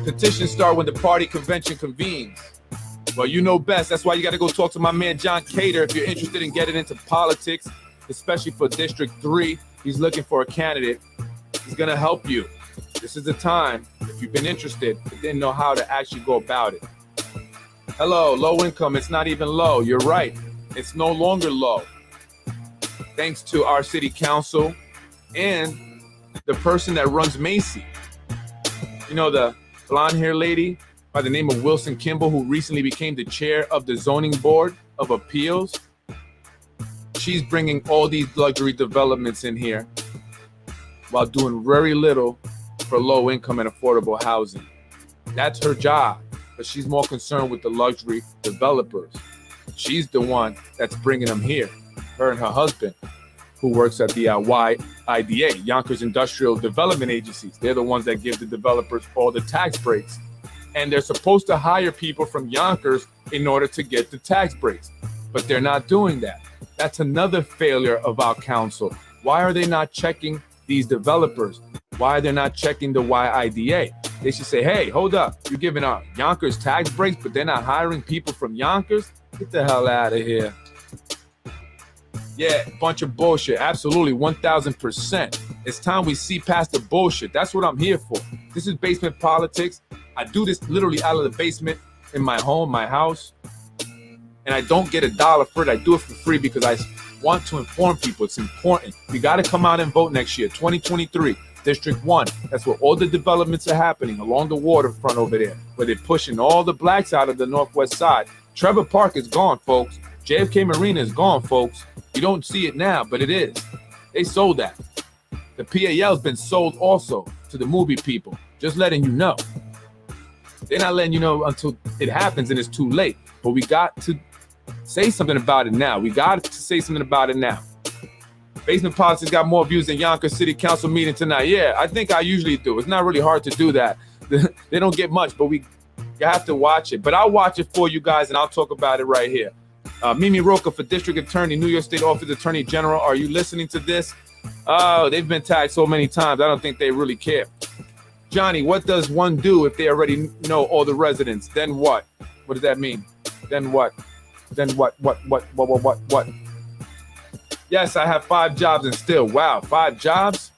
Petitions start when the party convention convenes. Well, you know best. That's why you got to go talk to my man, John Cater, if you're interested in getting into politics, especially for District 3. He's looking for a candidate. He's going to help you. This is the time, if you've been interested, but didn't know how to actually go about it. Hello, low income. It's not even low. You're right. It's no longer low. Thanks to our city council and the person that runs Macy. You know, the blonde hair lady by the name of Wilson Kimball, who recently became the chair of the Zoning Board of Appeals. She's bringing all these luxury developments in here while doing very little for low income and affordable housing. That's her job, but she's more concerned with the luxury developers. She's the one that's bringing them here, her and her husband, who works at the YIDA, Yonkers Industrial Development Agencies. They're the ones that give the developers all the tax breaks. And they're supposed to hire people from Yonkers in order to get the tax breaks. But they're not doing that. That's another failure of our council. Why are they not checking these developers? Why are they not checking the YIDA? They should say, hey, hold up. You're giving out Yonkers tax breaks, but they're not hiring people from Yonkers? Get the hell out of here. Yeah, bunch of bullshit. Absolutely, 1,000%. It's time we see past the bullshit. That's what I'm here for. This is Basement Politics. I do this literally out of the basement in my home, my house. And I don't get $1 for it. I do it for free because I want to inform people. It's important. You got to come out and vote next year, 2023. District 1. That's where all the developments are happening along the waterfront over there, where they're pushing all the blacks out of the northwest side. Trevor Park is gone, folks. JFK Marina is gone, folks. You don't see it now, but it is. They sold that. The PAL's been sold also to the movie people. Just letting you know. They're not letting you know until it happens and it's too late. But we got to say something about it now. We got to say something about it now. Basement Politics got more views than Yonkers City Council meeting tonight. Yeah, I think I usually do. It's not really hard to do that. They don't get much, but you have to watch it. But I'll watch it for you guys, and I'll talk about it right here. Mimi Roca for District Attorney, New York State Office Attorney General. Are you listening to this? Oh, they've been tagged so many times. I don't think they really care. Johnny, what does one do if they already know all the residents? Then what? What does that mean? Then what? Then what? What? Yes, I have 5 jobs and still, wow, 5 jobs?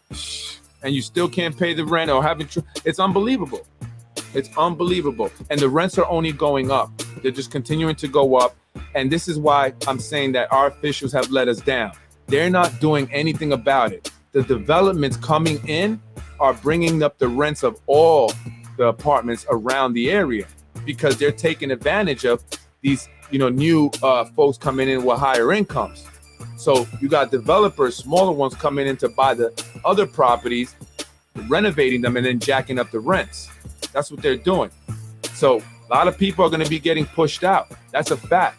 And you still can't pay the rent or haven't, it's unbelievable. It's unbelievable. And the rents are only going up. They're just continuing to go up. And this is why I'm saying that our officials have let us down. They're not doing anything about it. The developments coming in are bringing up the rents of all the apartments around the area because they're taking advantage of these, new folks coming in with higher incomes. So you got developers, smaller ones coming in to buy the other properties, renovating them and then jacking up the rents. That's what they're doing. So a lot of people are going to be getting pushed out. That's a fact.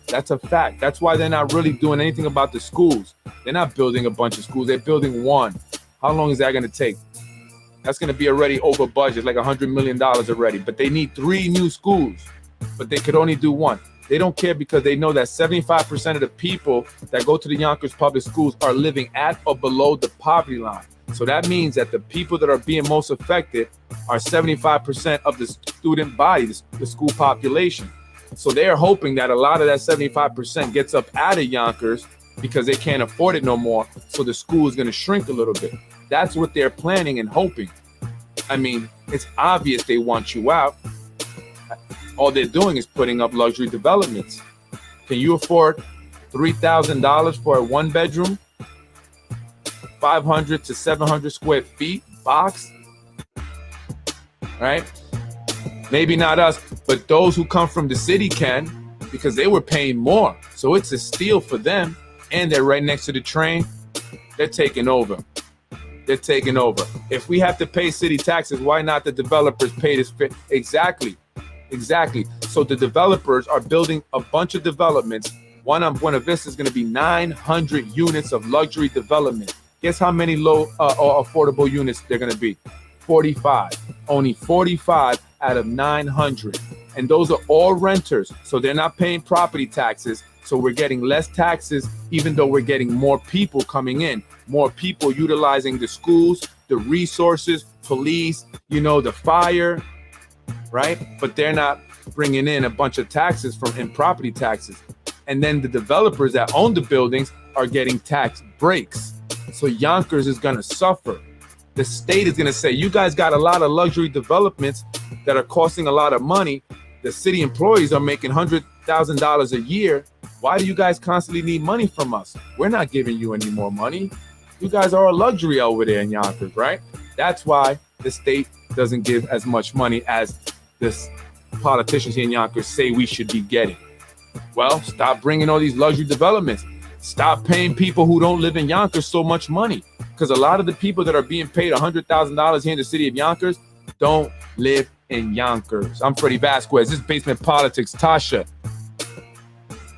That's a fact. That's why they're not really doing anything about the schools. They're not building a bunch of schools. They're building one. How long is that going to take? That's going to be already over budget, like $100 million already. But they need 3 new schools, but they could only do 1. They don't care because they know that 75% of the people that go to the Yonkers public schools are living at or below the poverty line. So that means that the people that are being most affected are 75% of the student body, the school population. So they're hoping that a lot of that 75% gets up out of Yonkers because they can't afford it no more. So the school is going to shrink a little bit. That's what they're planning and hoping. I mean, it's obvious they want you out. All they're doing is putting up luxury developments. Can you afford $3,000 for a 1-bedroom, 500 to 700 square feet box? Right? Maybe not us, but those who come from the city can, because they were paying more. So it's a steal for them. And they're right next to the train. They're taking over. They're taking over. If we have to pay city taxes, why not the developers pay this? Exactly. So the developers are building a bunch of developments. One on Buena Vista is going to be 900 units of luxury development. Guess how many low or affordable units they're going to be? 45. Only 45 out of 900. And those are all renters. So they're not paying property taxes. So we're getting less taxes, even though we're getting more people coming in, more people utilizing the schools, the resources, police, the fire. Right? But they're not bringing in a bunch of taxes in property taxes. And then the developers that own the buildings are getting tax breaks. So Yonkers is going to suffer. The state is going to say, you guys got a lot of luxury developments that are costing a lot of money. The city employees are making $100,000 a year. Why do you guys constantly need money from us? We're not giving you any more money. You guys are a luxury over there in Yonkers, right? That's why the state doesn't give as much money as the politicians here in Yonkers say we should be getting. Well, stop bringing all these luxury developments. Stop paying people who don't live in Yonkers so much money. Because a lot of the people that are being paid $100,000 here in the city of Yonkers don't live in Yonkers. I'm Freddie Vasquez. This is Basement Politics. Tasha.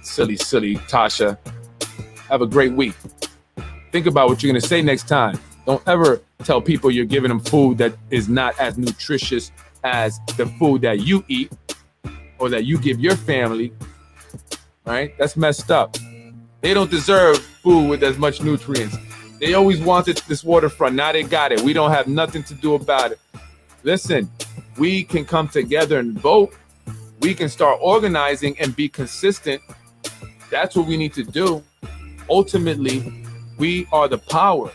Silly Tasha. Have a great week. Think about what you're going to say next time. Don't ever tell people you're giving them food that is not as nutritious as the food that you eat or that you give your family, right? That's messed up. They don't deserve food with as much nutrients. They always wanted this waterfront. Now they got it. We don't have nothing to do about it. Listen, we can come together and vote. We can start organizing and be consistent. That's what we need to do. Ultimately, we are the power,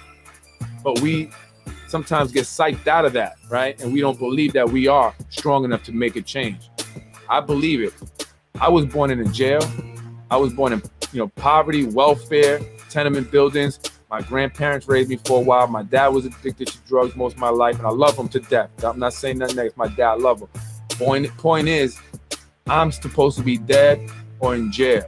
but we sometimes get psyched out of that, right? And we don't believe that we are strong enough to make a change. I believe it. I was born in a jail. I was born in, poverty, welfare, tenement buildings. My grandparents raised me for a while. My dad was addicted to drugs most of my life, and I love him to death. I'm not saying nothing negative. My dad, I love him. Point is, I'm supposed to be dead or in jail,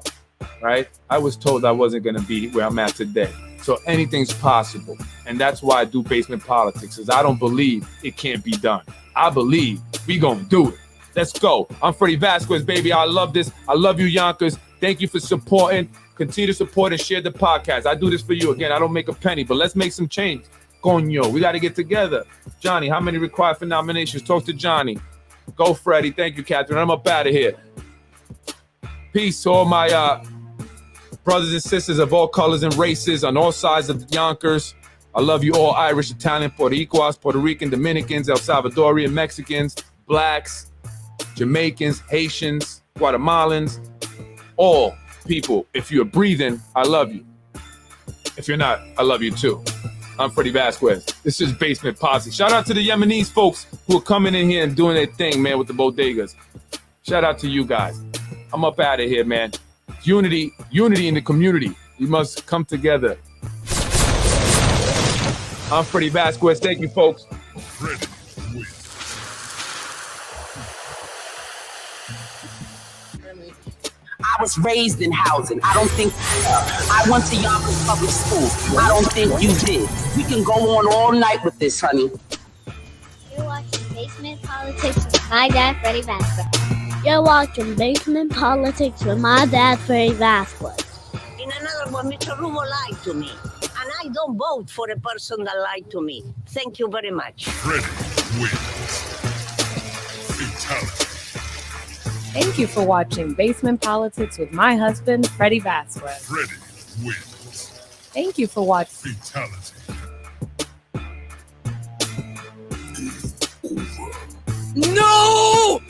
right? I was told I wasn't going to be where I'm at today. So anything's possible. And that's why I do basement politics, because I don't believe it can't be done. I believe we going to do it. Let's go. I'm Freddie Vasquez, baby. I love this. I love you, Yonkers. Thank you for supporting. Continue to support and share the podcast. I do this for you. Again, I don't make a penny, but let's make some change. Coño, we got to get together. Johnny, how many required for nominations? Talk to Johnny. Go, Freddie. Thank you, Catherine. I'm up out of here. Peace to all my brothers and sisters of all colors and races on all sides of the Yonkers. I love you all, Irish, Italian, Puerto Rican, Puerto Rican, Dominicans, El Salvadorian, Mexicans, Blacks, Jamaicans, Haitians, Guatemalans, all people. If you're breathing, I love you. If you're not, I love you too. I'm Freddie Vasquez. This is Basement Posse. Shout out to the Yemenis folks who are coming in here and doing their thing, man, with the bodegas. Shout out to you guys. I'm up out of here, man. Unity in the community. We must come together. I'm Freddie Vasquez. Thank you, folks. I was raised in housing. I don't think I went to Yonkers public school. I don't think you did. We can go on all night with this, honey. You're watching Basement Politics with my dad, Freddie Vasquez. You're watching Basement Politics with my dad, Freddie Vasquez. In another one, Mr. Rumo lied to me. And I don't vote for a person that lied to me. Thank you very much. Freddie wins. Fatality. Thank you for watching Basement Politics with my husband, Freddie Vasquez. Freddie wins. Thank you for watching. Fatality. No!